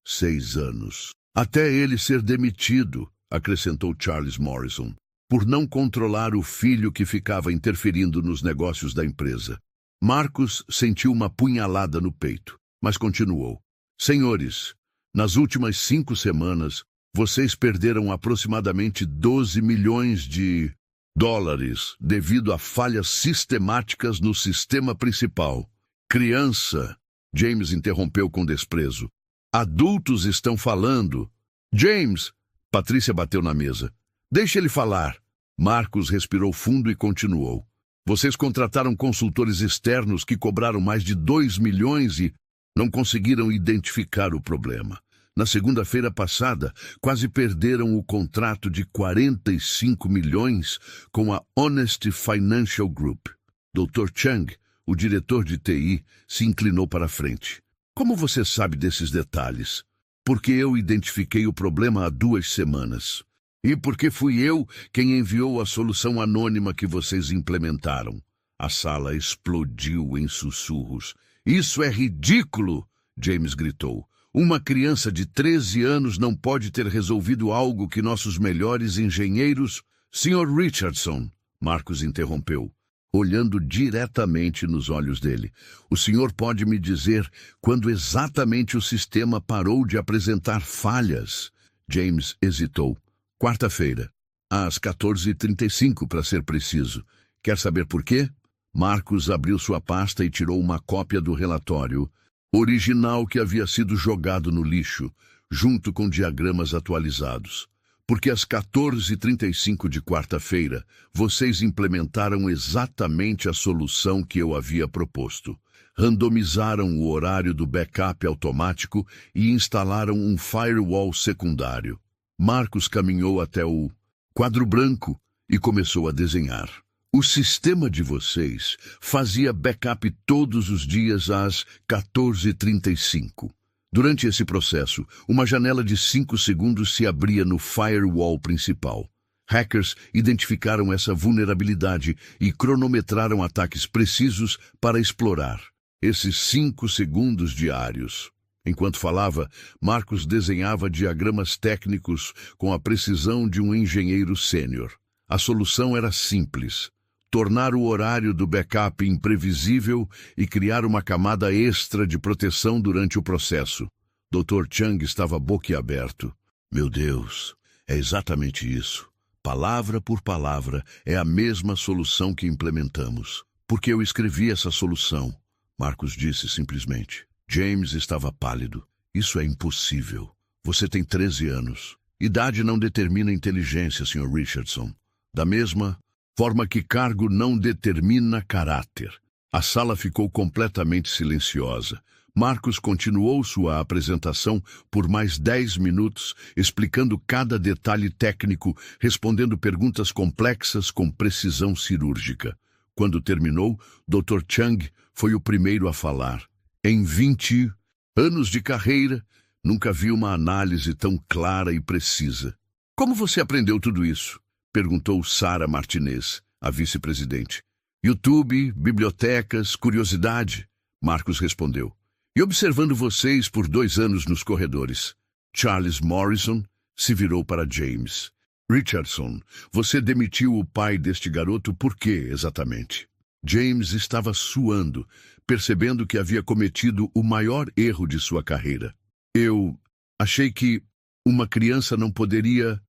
6 anos. Até ele ser demitido, acrescentou Charles Morrison, por não controlar o filho que ficava interferindo nos negócios da empresa. Marcus sentiu uma punhalada no peito, mas continuou. Senhores, nas últimas 5 semanas, vocês perderam aproximadamente 12 milhões de dólares devido a falhas sistemáticas no sistema principal. Criança, James interrompeu com desprezo. Adultos estão falando. James, Patrícia bateu na mesa. Deixe ele falar. Marcus respirou fundo e continuou. Vocês contrataram consultores externos que cobraram mais de 2 milhões e não conseguiram identificar o problema. Na segunda-feira passada, quase perderam o contrato de 45 milhões com a Honest Financial Group. Dr. Chang, o diretor de TI, se inclinou para a frente. Como você sabe desses detalhes? Porque eu identifiquei o problema há 2 semanas. E porque fui eu quem enviou a solução anônima que vocês implementaram. A sala explodiu em sussurros. Isso é ridículo! James gritou. Uma criança de 13 anos não pode ter resolvido algo que nossos melhores engenheiros... Sr. Richardson, Marcus interrompeu, olhando diretamente nos olhos dele. O senhor pode me dizer quando exatamente o sistema parou de apresentar falhas? James hesitou. Quarta-feira, às 14h35, para ser preciso. Quer saber por quê? Marcus abriu sua pasta e tirou uma cópia do relatório original que havia sido jogado no lixo, junto com diagramas atualizados. Porque às 14h35 de quarta-feira, vocês implementaram exatamente a solução que eu havia proposto. Randomizaram o horário do backup automático e instalaram um firewall secundário. Marcus caminhou até o quadro branco e começou a desenhar. O sistema de vocês fazia backup todos os dias às 14h35. Durante esse processo, uma janela de 5 segundos se abria no firewall principal. Hackers identificaram essa vulnerabilidade e cronometraram ataques precisos para explorar esses 5 segundos diários. Enquanto falava, Marcus desenhava diagramas técnicos com a precisão de um engenheiro sênior. A solução era simples. Tornar o horário do backup imprevisível e criar uma camada extra de proteção durante o processo. Dr. Chang estava boquiaberto. Meu Deus, é exatamente isso. Palavra por palavra, é a mesma solução que implementamos. Porque eu escrevi essa solução, Marcus disse simplesmente. James estava pálido. Isso é impossível. Você tem 13 anos. Idade não determina inteligência, Sr. Richardson. Da mesma forma que cargo não determina caráter. A sala ficou completamente silenciosa. Marcus continuou sua apresentação por mais 10 minutos, explicando cada detalhe técnico, respondendo perguntas complexas com precisão cirúrgica. Quando terminou, Dr. Chang foi o primeiro a falar. Em 20 anos de carreira, nunca vi uma análise tão clara e precisa. Como você aprendeu tudo isso? Perguntou Sarah Martinez, a vice-presidente. YouTube, bibliotecas, curiosidade, Marcus respondeu. E observando vocês por 2 anos nos corredores. Charles Morrison se virou para James. Richardson, você demitiu o pai deste garoto por quê, exatamente? James estava suando, percebendo que havia cometido o maior erro de sua carreira. Eu achei que uma criança não poderia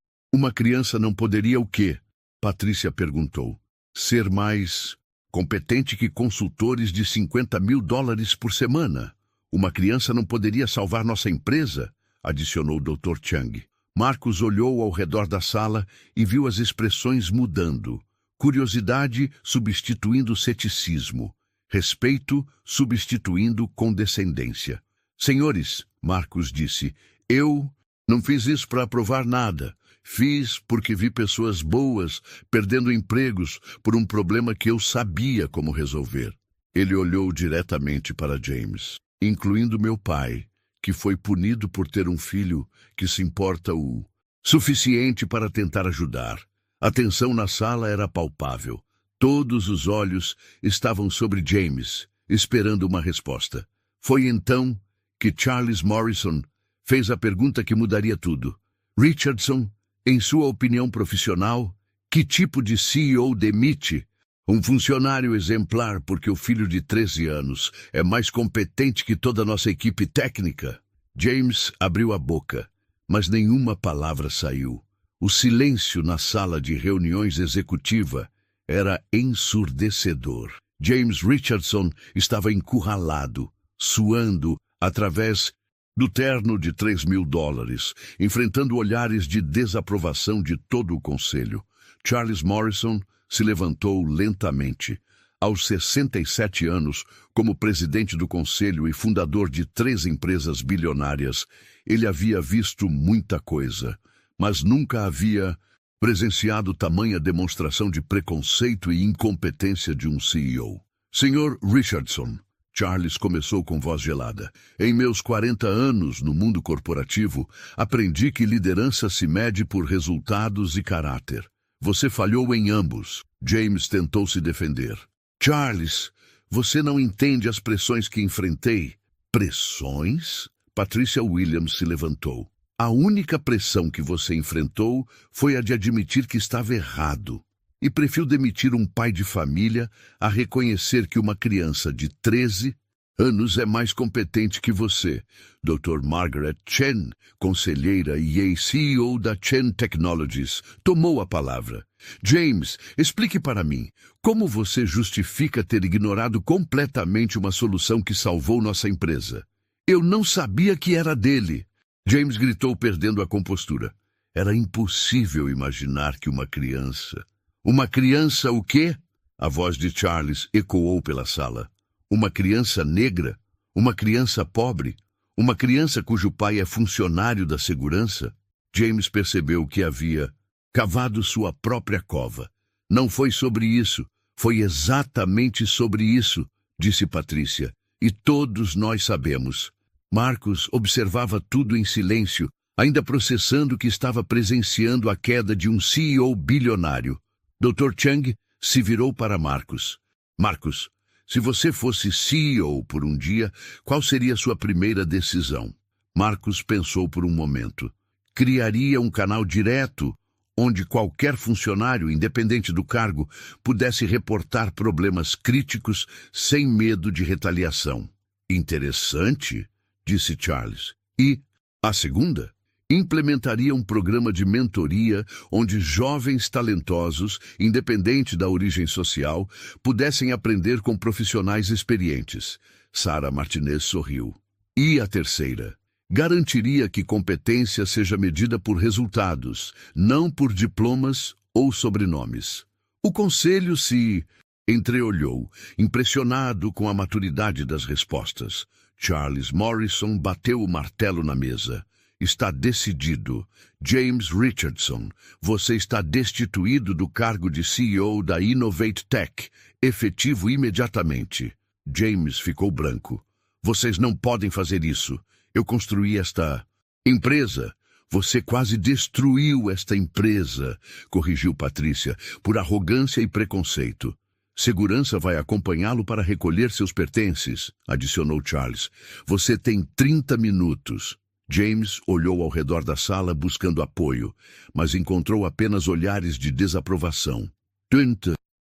o quê? Patrícia perguntou. Ser mais competente que consultores de 50 mil dólares por semana. Uma criança não poderia salvar nossa empresa? Adicionou Dr. Chang. Marcus olhou ao redor da sala e viu as expressões mudando. Curiosidade substituindo ceticismo. Respeito substituindo condescendência. Senhores, Marcus disse, eu não fiz isso para provar nada. Fiz porque vi pessoas boas perdendo empregos por um problema que eu sabia como resolver. Ele olhou diretamente para James, incluindo meu pai, que foi punido por ter um filho que se importa o suficiente para tentar ajudar. A tensão na sala era palpável. Todos os olhos estavam sobre James, esperando uma resposta. Foi então que Charles Morrison fez a pergunta que mudaria tudo. Richardson, em sua opinião profissional, que tipo de CEO demite? Um funcionário exemplar porque o filho de 13 anos é mais competente que toda a nossa equipe técnica. James abriu a boca, mas nenhuma palavra saiu. O silêncio na sala de reuniões executiva era ensurdecedor. James Richardson estava encurralado, suando através do terno de $3.000, enfrentando olhares de desaprovação de todo o conselho. Charles Morrison se levantou lentamente. Aos 67 anos, como presidente do conselho e fundador de 3 empresas bilionárias, ele havia visto muita coisa, mas nunca havia presenciado tamanha demonstração de preconceito e incompetência de um CEO. Senhor Richardson, Charles começou com voz gelada. Em meus 40 anos no mundo corporativo, aprendi que liderança se mede por resultados e caráter. Você falhou em ambos. James tentou se defender. Charles, você não entende as pressões que enfrentei. Pressões? Patricia Williams se levantou. A única pressão que você enfrentou foi a de admitir que estava errado. E prefiro demitir um pai de família a reconhecer que uma criança de 13 anos é mais competente que você. Dr. Margaret Chen, conselheira e CEO da Chen Technologies, tomou a palavra. James, explique para mim, como você justifica ter ignorado completamente uma solução que salvou nossa empresa? Eu não sabia que era dele. James gritou, perdendo a compostura. Era impossível imaginar que uma criança... Uma criança o quê? A voz de Charles ecoou pela sala. Uma criança negra? Uma criança pobre? Uma criança cujo pai é funcionário da segurança? James percebeu que havia cavado sua própria cova. Não foi sobre isso, foi exatamente sobre isso, disse Patricia. E todos nós sabemos. Marcus observava tudo em silêncio, ainda processando que estava presenciando a queda de um CEO bilionário. Dr. Chang se virou para Marcus. Marcus, se você fosse CEO por um dia, qual seria sua primeira decisão? Marcus pensou por um momento. Criaria um canal direto, onde qualquer funcionário, independente do cargo, pudesse reportar problemas críticos sem medo de retaliação. Interessante, disse Charles. E a segunda? Implementaria um programa de mentoria onde jovens talentosos, independente da origem social, pudessem aprender com profissionais experientes. Sarah Martinez sorriu. E a terceira? Garantiria que competência seja medida por resultados, não por diplomas ou sobrenomes. O conselho se entreolhou, impressionado com a maturidade das respostas. Charles Morrison bateu o martelo na mesa. Está decidido. James Richardson, você está destituído do cargo de CEO da Innovate Tech, efetivo imediatamente. James ficou branco. Vocês não podem fazer isso. Eu construí esta empresa. Você quase destruiu esta empresa, corrigiu Patricia, por arrogância e preconceito. Segurança vai acompanhá-lo para recolher seus pertences, adicionou Charles. Você tem 30 minutos. James olhou ao redor da sala buscando apoio, mas encontrou apenas olhares de desaprovação.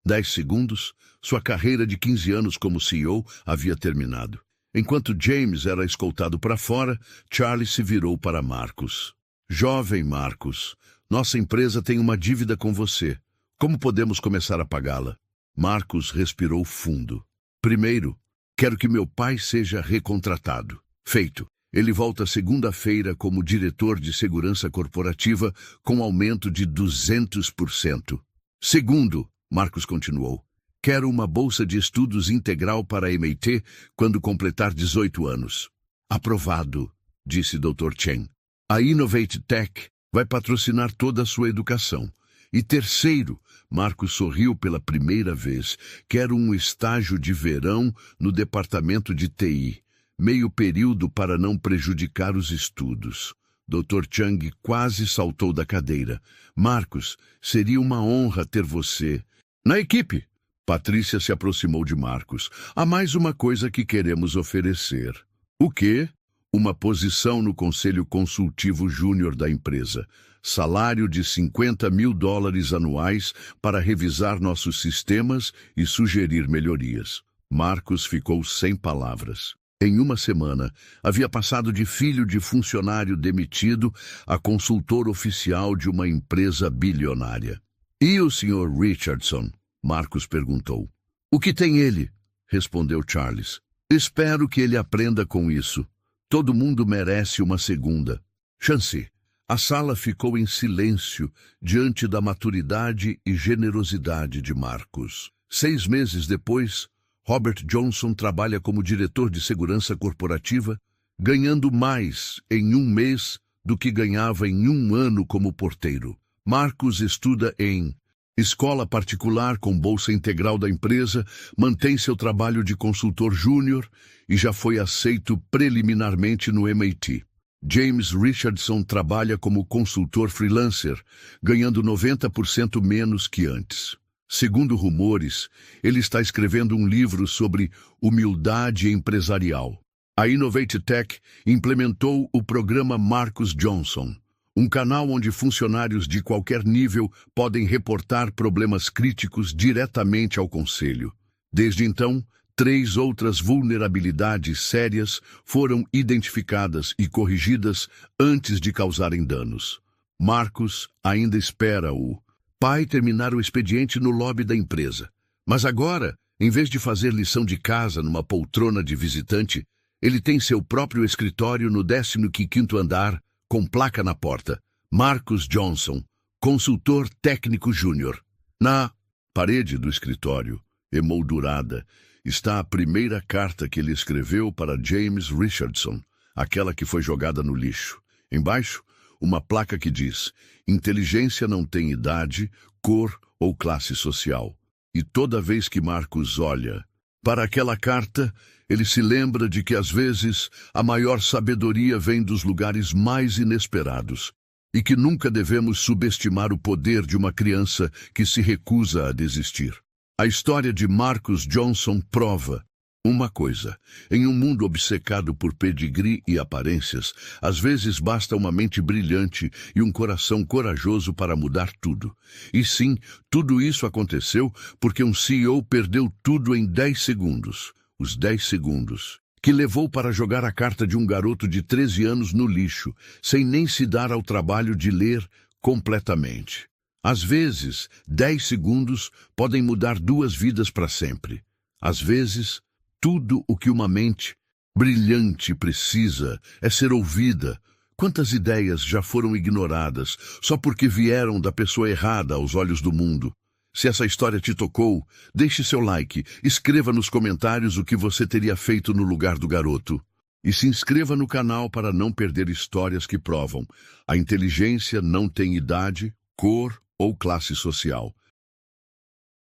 10 segundos, sua carreira de 15 anos como CEO havia terminado. Enquanto James era escoltado para fora, Charlie se virou para Marcus. Jovem Marcus, nossa empresa tem uma dívida com você. Como podemos começar a pagá-la? Marcus respirou fundo. Primeiro, quero que meu pai seja recontratado. Feito. Ele volta segunda-feira como diretor de segurança corporativa com aumento de 200%. Segundo, Marcus continuou, quero uma bolsa de estudos integral para a MIT quando completar 18 anos. Aprovado, disse Dr. Chen. A Innovate Tech vai patrocinar toda a sua educação. E terceiro, Marcus sorriu pela primeira vez, quero um estágio de verão no departamento de TI. Meio período para não prejudicar os estudos. Dr. Chang quase saltou da cadeira. Marcus, seria uma honra ter você na equipe. Patrícia se aproximou de Marcus. Há mais uma coisa que queremos oferecer. O quê? uma posição no Conselho Consultivo Júnior da empresa, salário de $50.000 anuais para revisar nossos sistemas e sugerir melhorias. Marcus ficou sem palavras. Em uma semana, havia passado de filho de funcionário demitido a consultor oficial de uma empresa bilionária. E o Sr. Richardson? Marcus perguntou. O que tem ele? Respondeu Charles. Espero que ele aprenda com isso. Todo mundo merece uma segunda chance. A sala ficou em silêncio diante da maturidade e generosidade de Marcus. 6 meses depois, Robert Johnson trabalha como diretor de segurança corporativa, ganhando mais em um mês do que ganhava em um ano como porteiro. Marcus estuda em escola particular com bolsa integral da empresa, mantém seu trabalho de consultor júnior e já foi aceito preliminarmente no MIT. James Richardson trabalha como consultor freelancer, ganhando 90% menos que antes. Segundo rumores, ele está escrevendo um livro sobre humildade empresarial. A Innovate Tech implementou o programa Marcus Johnson, um canal onde funcionários de qualquer nível podem reportar problemas críticos diretamente ao conselho. Desde então, 3 outras vulnerabilidades sérias foram identificadas e corrigidas antes de causarem danos. Marcus ainda espera o pai terminar o expediente no lobby da empresa. Mas agora, em vez de fazer lição de casa numa poltrona de visitante, ele tem seu próprio escritório no 15º andar, com placa na porta. Marcus Johnson, consultor técnico júnior. Na parede do escritório, emoldurada, está a primeira carta que ele escreveu para James Richardson, aquela que foi jogada no lixo. Embaixo, uma placa que diz: inteligência não tem idade, cor ou classe social. E toda vez que Marcus olha para aquela carta, ele se lembra de que às vezes a maior sabedoria vem dos lugares mais inesperados e que nunca devemos subestimar o poder de uma criança que se recusa a desistir. A história de Marcus Johnson prova uma coisa: em um mundo obcecado por pedigree e aparências, às vezes basta uma mente brilhante e um coração corajoso para mudar tudo. E sim, tudo isso aconteceu porque um CEO perdeu tudo em 10 segundos. Os 10 segundos que levou para jogar a carta de um garoto de 13 anos no lixo, sem nem se dar ao trabalho de ler completamente. Às vezes, 10 segundos podem mudar 2 vidas para sempre. Às vezes, tudo o que uma mente brilhante precisa é ser ouvida. Quantas ideias já foram ignoradas só porque vieram da pessoa errada aos olhos do mundo? Se essa história te tocou, deixe seu like, escreva nos comentários o que você teria feito no lugar do garoto. E se inscreva no canal para não perder histórias que provam: a inteligência não tem idade, cor ou classe social.